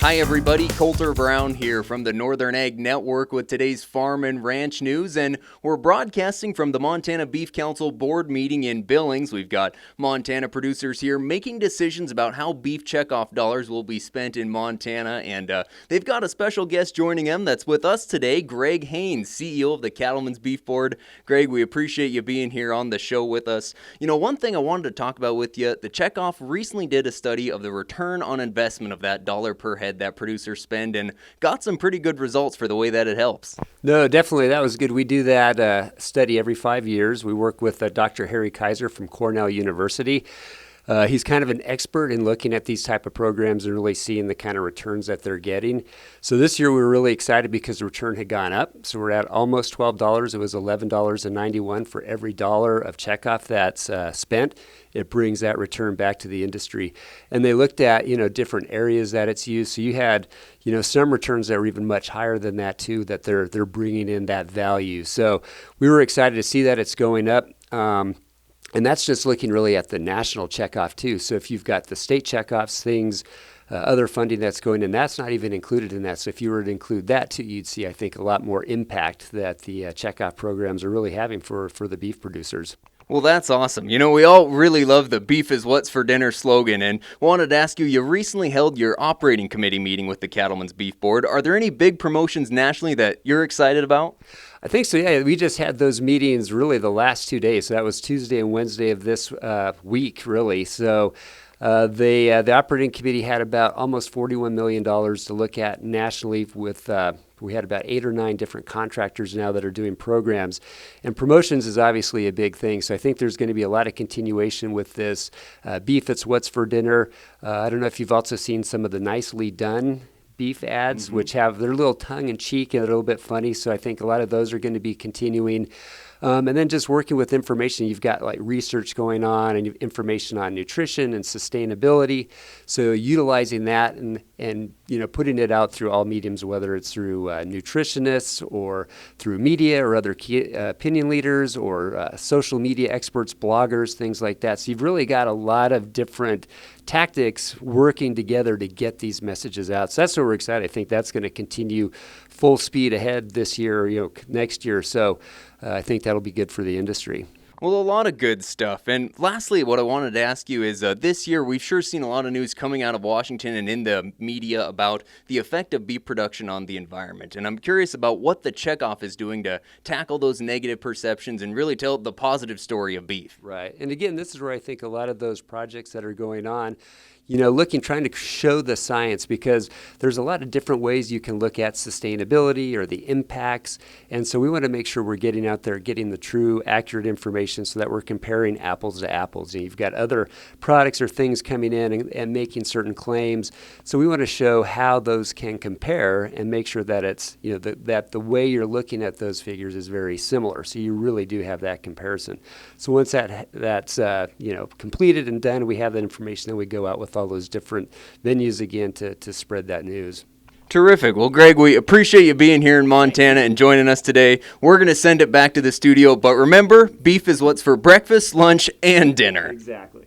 Hi everybody, Coulter Brown here from the Northern Ag Network with today's farm and ranch news, and we're broadcasting from the Montana Beef Council board meeting in Billings. We've got Montana producers here making decisions about how beef checkoff dollars will be spent in Montana, and they've got a special guest joining them that's with us today, Greg Haynes, CEO of the Cattlemen's Beef Board. Greg, we appreciate you being here on the show with us. You know, one thing I wanted to talk about with you, the checkoff recently did a study of the return on investment of that dollar per head that producers spend and got some pretty good results for the way that it helps. No, definitely. That was good. We do that study every 5 years. We work with Dr. Harry Kaiser from Cornell University. He's kind of an expert in looking at these type of programs and really seeing the kind of returns that they're getting. So this year we were really excited because the return had gone up. So we're at almost $12. It was $11.91 for every dollar of checkoff that's spent. It brings that return back to the industry. And they looked at, different areas that it's used. So you had, some returns that were even much higher than that too, that they're bringing in that value. So we were excited to see that it's going up. And that's just looking really at the national checkoff too. So if you've got the state checkoffs, things, other funding that's going in, that's not even included in that. So if you were to include that too, you'd see, I think, a lot more impact that the checkoff programs are really having for the beef producers. Well, that's awesome. We all really love the beef is what's for dinner slogan, and wanted to ask you, you recently held your operating committee meeting with the Cattlemen's Beef Board. Are there any big promotions nationally that you're excied about? I think so, yeah. We just had those meetings really the last 2 days. So that was Tuesday and Wednesday of this week, really. So the operating committee had about almost $41 million to look at nationally with we had about 8 or 9 different contractors now that are doing programs. And promotions is obviously a big thing. So I think there's going to be a lot of continuation with this. Beef, it's what's for dinner. I don't know if you've also seen some of the nicely done beef ads, which have their little tongue-in-cheek and a little bit funny. So I think a lot of those are going to be continuing. And then just working with information, you've got like research going on and information on nutrition and sustainability. So utilizing that and putting it out through all mediums, whether it's through nutritionists or through media or other key opinion leaders or social media experts, bloggers, things like that. So you've really got a lot of different tactics working together to get these messages out. So that's what we're excited. I think that's going to continue full speed ahead this year, next year. So I think that'll be good for the industry. Well, a lot of good stuff. And lastly, what I wanted to ask you is this year we've sure seen a lot of news coming out of Washington and in the media about the effect of beef production on the environment. And I'm curious about what the checkoff is doing to tackle those negative perceptions and really tell the positive story of beef. Right. And again, this is where I think a lot of those projects that are going on, trying to show the science, because there's a lot of different ways you can look at sustainability or the impacts. And so we want to make sure we're getting out there, getting the true, accurate information so that we're comparing apples to apples. And you've got other products or things coming in and making certain claims. So we want to show how those can compare and make sure that it's, that the way you're looking at those figures is very similar. So you really do have that comparison. So once that's completed and done, we have that information, then we go out with all those different venues again to spread that news. Terrific. Well, Greg, we appreciate you being here in Montana and joining us today. We're going to send it back to the studio, but remember, beef is what's for breakfast, lunch, and dinner. Exactly.